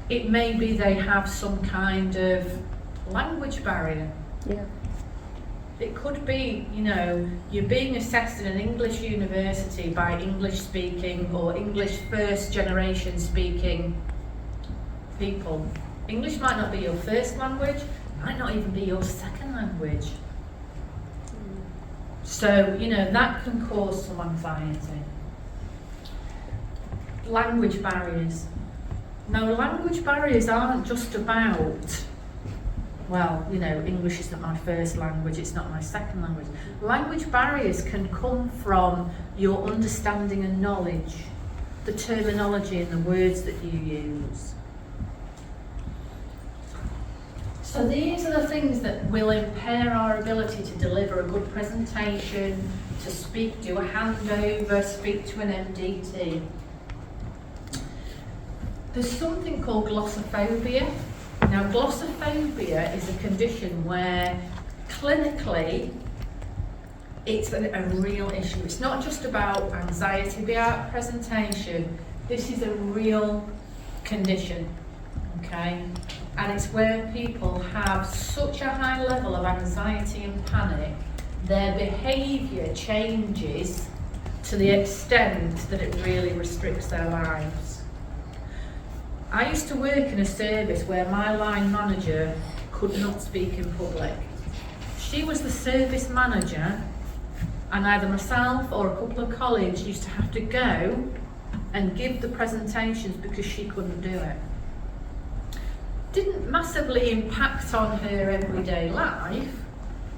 It may be they have some kind of language barrier. Yeah. It could be, you know, you're being assessed in an English university by English speaking or English first generation speaking people. English might not be your first language, might not even be your second language. So, you know, that can cause some anxiety. Language barriers. Now, language barriers aren't just about, well, you know, English isn't my first language, it's not my second language. Language barriers can come from your understanding and knowledge, the terminology and the words that you use. So these are the things that will impair our ability to deliver a good presentation, to speak, do a handover, speak to an MDT. There's something called glossophobia. Now, glossophobia is a condition where clinically it's a real issue. It's not just about anxiety about presentation. This is a real condition, okay? And it's where people have such a high level of anxiety and panic, their behaviour changes to the extent that it really restricts their lives. I used to work in a service where my line manager could not speak in public. She was the service manager, and either myself or a couple of colleagues used to have to go and give the presentations because she couldn't do it. Didn't massively impact on her everyday life,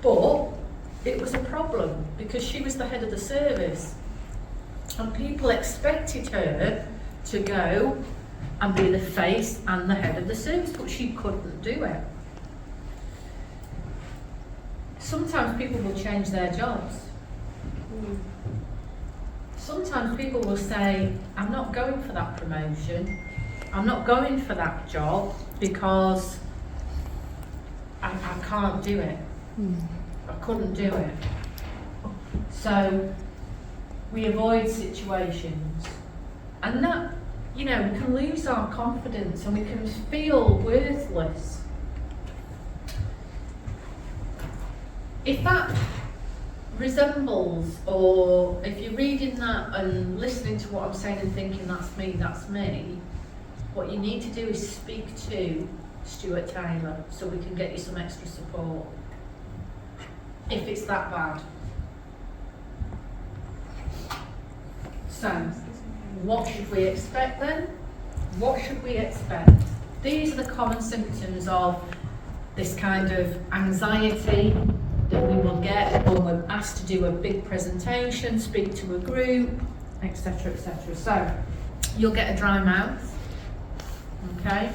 but it was a problem because she was the head of the service and people expected her to go and be the face and the head of the service, but she couldn't do it. Sometimes people will change their jobs. Sometimes people will say, I'm not going for that promotion, I'm not going for that job because I can't do it. I couldn't do it. So we avoid situations, and that, you know, we can lose our confidence and we can feel worthless. If that resembles, or if you're reading that and listening to what I'm saying and thinking that's me, what you need to do is speak to Stuart Taylor so we can get you some extra support if it's that bad. So, what should we expect then? What should we expect? These are the common symptoms of this kind of anxiety that we will get when we're asked to do a big presentation, speak to a group, etc., etc. So, you'll get a dry mouth. Okay,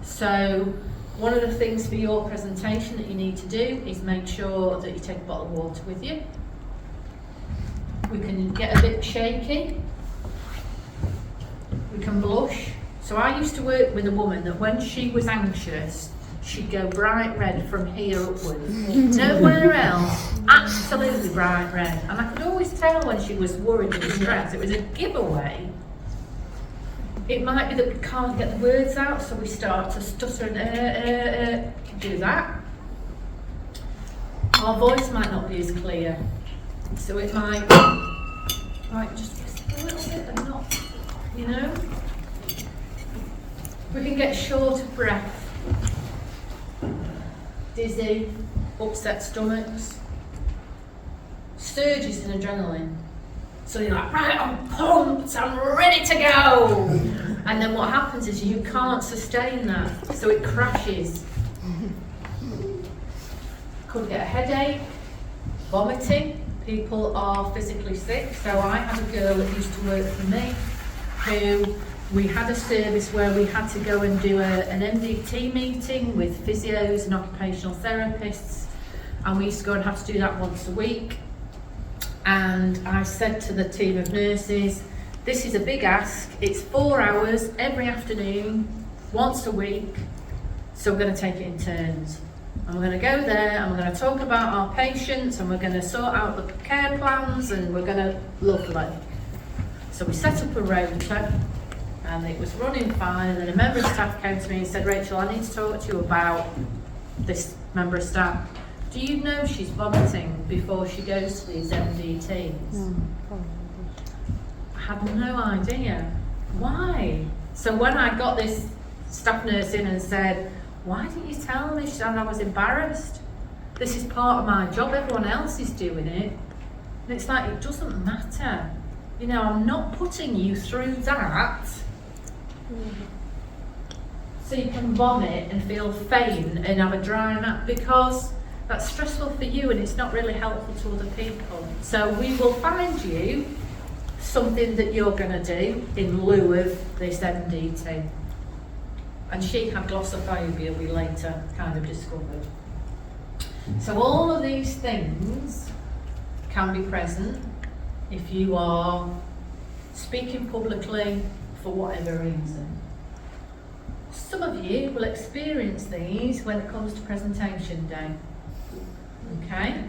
so one of the things for your presentation that you need to do is make sure that you take a bottle of water with you. We can get a bit shaky. We can blush. So I used to work with a woman that when she was anxious, she'd go bright red from here upwards. Nowhere else, absolutely bright red. And I could always tell when she was worried and stressed. It was a giveaway. It might be that we can't get the words out, so we start to stutter and do that. Our voice might not be as clear, so it might just whisper a little bit and not, you know. We can get short of breath, dizzy, upset stomachs, surges in adrenaline. So you're like, right, I'm pumped, I'm ready to go. And then what happens is you can't sustain that, so it crashes. Could get a headache, vomiting. People are physically sick. So I had a girl that used to work for me who, we had a service where we had to go and do an MDT meeting with physios and occupational therapists, and we used to go and have to do that once a week. And I said to the team of nurses, this is a big ask, it's 4 hours every afternoon, once a week, so we're going to take it in turns. And we're going to go there and we're going to talk about our patients and we're going to sort out the care plans and we're going to lovely. So we set up a rota and it was running fine, and then a member of staff came to me and said, Rachel, I need to talk to you about this member of staff. Do you know she's vomiting before she goes to these MDTs? I had no idea. Why? So when I got this staff nurse in and said, why didn't you tell me? She said, I was embarrassed. This is part of my job, everyone else is doing it. And it's like, it doesn't matter. You know, I'm not putting you through that so you can vomit and feel faint and have a dry mouth, because that's stressful for you and it's not really helpful to other people. So we will find you something that you're going to do in lieu of this MDT. And she had glossophobia, we later kind of discovered. So all of these things can be present if you are speaking publicly for whatever reason. Some of you will experience these when it comes to presentation day. Okay?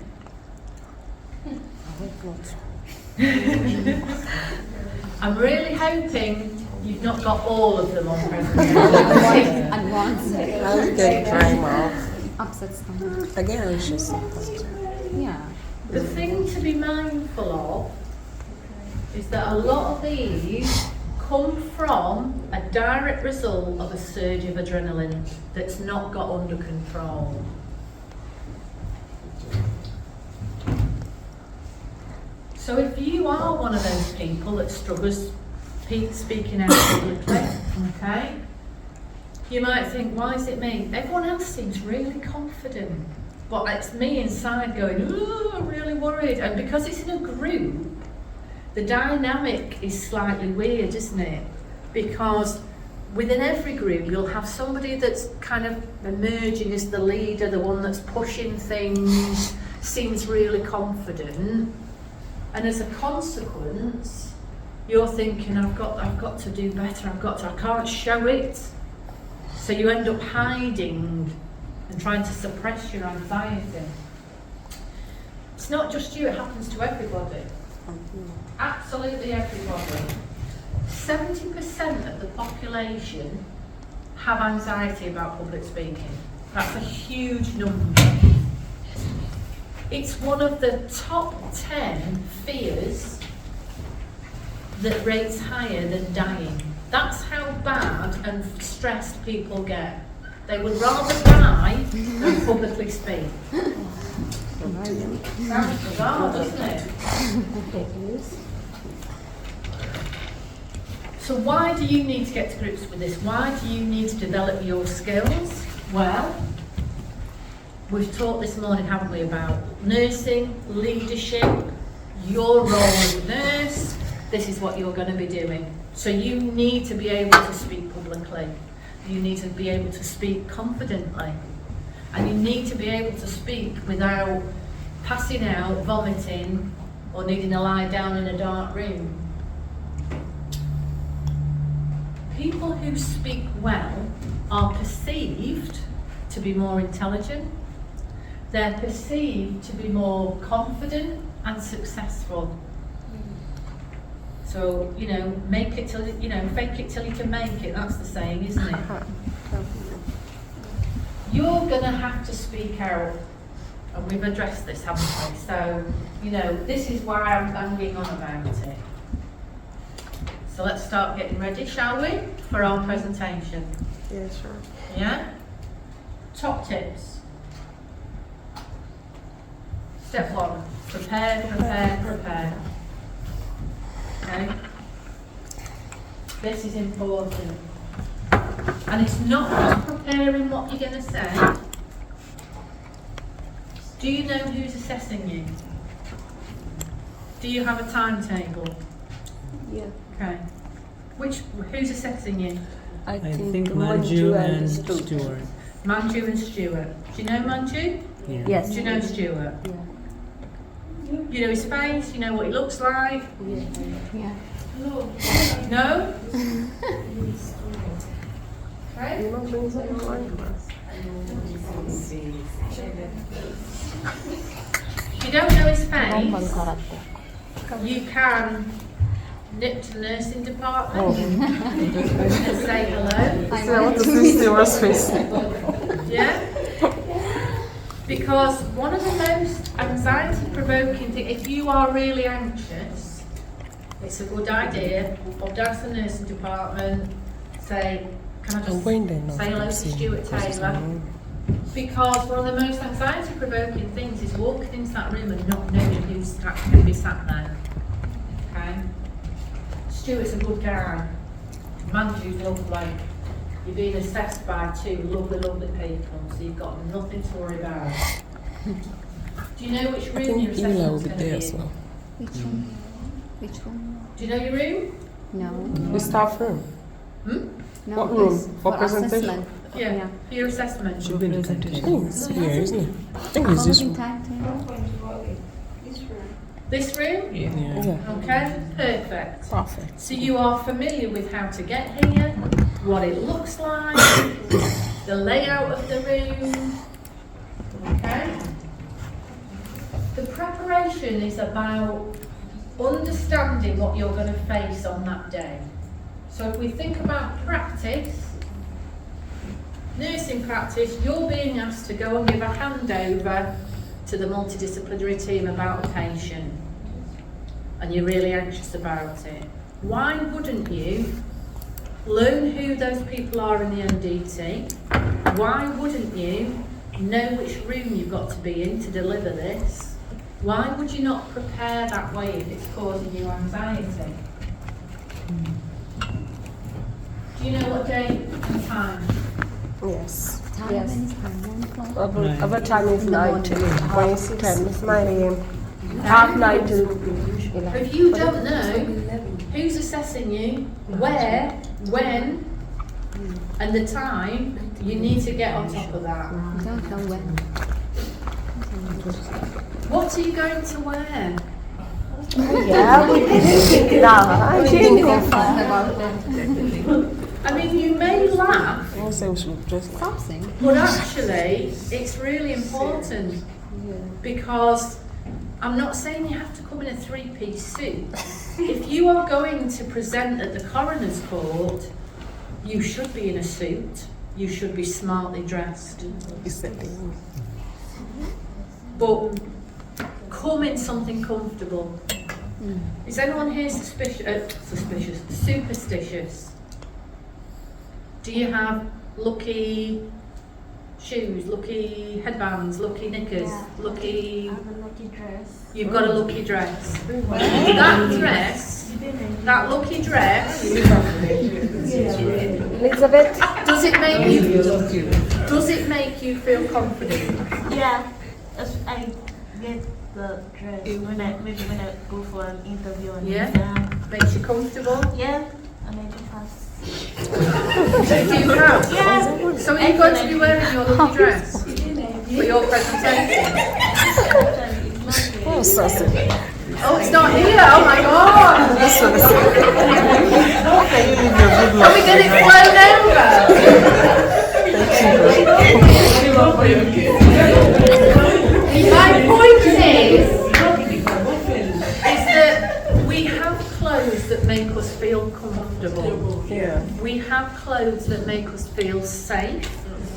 I'm really hoping you've not got all of them on presentation. I'll get dry mouth. Upset stomach. Again, it's just Yeah. The thing to be mindful of is that a lot of these come from a direct result of a surge of adrenaline that's not got under control. So if you are one of those people that struggles speaking out publicly, okay, you might think, why is it me? Everyone else seems really confident, but it's me inside going, oh, I'm really worried. And because it's in a group, the dynamic is slightly weird, isn't it? Because within every group, you'll have somebody that's kind of emerging as the leader, the one that's pushing things, seems really confident. And as a consequence, you're thinking, I've got to do better, I can't show it. So you end up hiding and trying to suppress your anxiety. It's not just you, it happens to everybody. Absolutely everybody. 70% of the population have anxiety about public speaking. That's a huge number. It's one of the top 10 fears that rates higher than dying. That's how bad and stressed people get. They would rather die than publicly speak. Sounds bizarre, doesn't it? So why do you need to get to grips with this? Why do you need to develop your skills? Well, we've talked this morning, haven't we, about nursing, leadership, your role as a nurse. This is what you're going to be doing. So you need to be able to speak publicly. You need to be able to speak confidently. And you need to be able to speak without passing out, vomiting, or needing to lie down in a dark room. People who speak well are perceived to be more intelligent. They're perceived to be more confident and successful. So, you know, make it till, you know, fake it till you can make it. That's the saying, isn't it? You're going to have to speak out. And we've addressed this, haven't we? So, you know, this is why I'm banging on about it. So let's start getting ready, shall we, for our presentation? yeah, sure. Yeah? Top tips. Step 1, prepare, prepare, prepare. Okay? This is important. And it's not just preparing what you're going to say. Do you know who's assessing you? Do you have a timetable? Yeah. Okay. Who's assessing you? I think Manju and Stuart. Manju and Stuart. Do you know Manju? Yeah. Yes. Do you know Stuart? Yeah. You know his face? You know what he looks like? Yeah. No? Right? You know, brings up your line class. If you don't know his face, you can nip to the nursing department and say hello. So what does this do us face? Yeah? Because one of the most anxiety-provoking things, if you are really anxious, it's a good idea, pop down to the nursing department, say, can I just say hello to Stuart Taylor? Because one of the most anxiety-provoking things is walking into that room and not knowing who's going to be sat there. Okay? Stuart's a good guy. Manju's lovely. You're being assessed by two lovely, lovely people, so you've got nothing to worry about. Do you know which room your assessment's going to be in? Which one? Which one? Do you know your room? No. The staff room. Hmm? No, What room? it's For presentation? assessment. Yeah, for your assessment. Should be in the I presentation. think it's here, isn't it? I think it's this room. This room? Yeah. Okay, perfect. Perfect. So you are familiar with how to get here, what it looks like, the layout of the room. Okay? The preparation is about understanding what you're going to face on that day. So if we think about practice, nursing practice, you're being asked to go and give a handover to the multidisciplinary team about a patient, and you're really anxious about it. Why wouldn't you learn who those people are in the MDT? Why wouldn't you know which room you've got to be in to deliver this? Why would you not prepare that way if it's causing you anxiety? Do you know what day and time? Yes. Time Yes. when it's time, 1 o'clock. Our time is 9 to 10. It's 9 a.m. Half 9 to 11. If you don't know who's assessing you, where, when, and the time, you need to get on top of that. Don't know when. What are you going to wear? Yeah, we didn't think it out. I didn't think About that. I mean, you may laugh, I say we should dress like Something. but actually, it's really important because I'm not saying you have to come in a three-piece suit. If you are going to present at the coroner's court, you should be in a suit. You should be smartly dressed. it's the thing. But come in something comfortable. Is anyone here superstitious? Do you have lucky shoes, lucky headbands, lucky knickers, lucky... I have a lucky dress. You've got a lucky dress. That dress, that lucky dress, Elizabeth? does it make you feel confident? Yeah, I get the dress when I go for an interview and Yeah. exam. Makes you comfortable? Yeah, and I do pass. Do you have? Yeah. So are you going to be wearing your lucky dress for your presentation? Actually, it's not here. Oh, sassy. Oh, it's not here. Oh my God. This one is. Can you leave your good Can luck? we get it flown over? My point is that we have clothes that make us feel comfortable. Yeah. We have clothes that make us feel safe.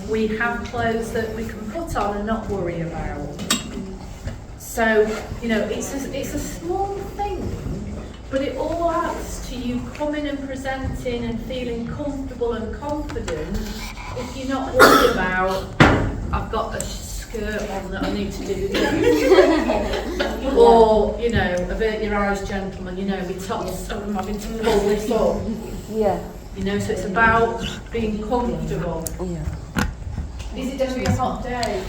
We have clothes that we can put on and not worry about. So, you know, it's a small thing, but it all adds to you coming and presenting and feeling comfortable and confident if you're not worried about, I've got a skirt on that I need to do this. Or, you know, avert your eyes, gentlemen, you know, my tops, I'm having to pull this up. Yeah. You know, so it's about being comfortable. Yeah. Is it going to be a hot day?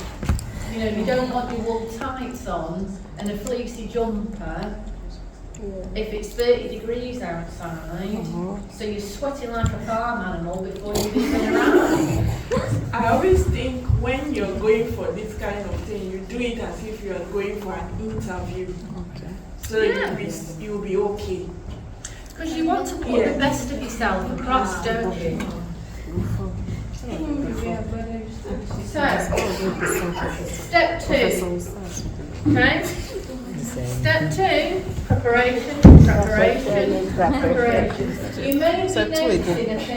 You know, you don't want your wool tights on and a fleecy jumper if it's 30 degrees outside, so you're sweating like a farm animal before you even arrive. I always think when you're going for this kind of thing, you do it as if you're going for an interview. Okay. So you'll be okay. Because you want to put the best of yourself across, don't you? So, step 2. Okay? Step 2. Preparation, preparation, Preparation, preparation. You may be So, noticing a change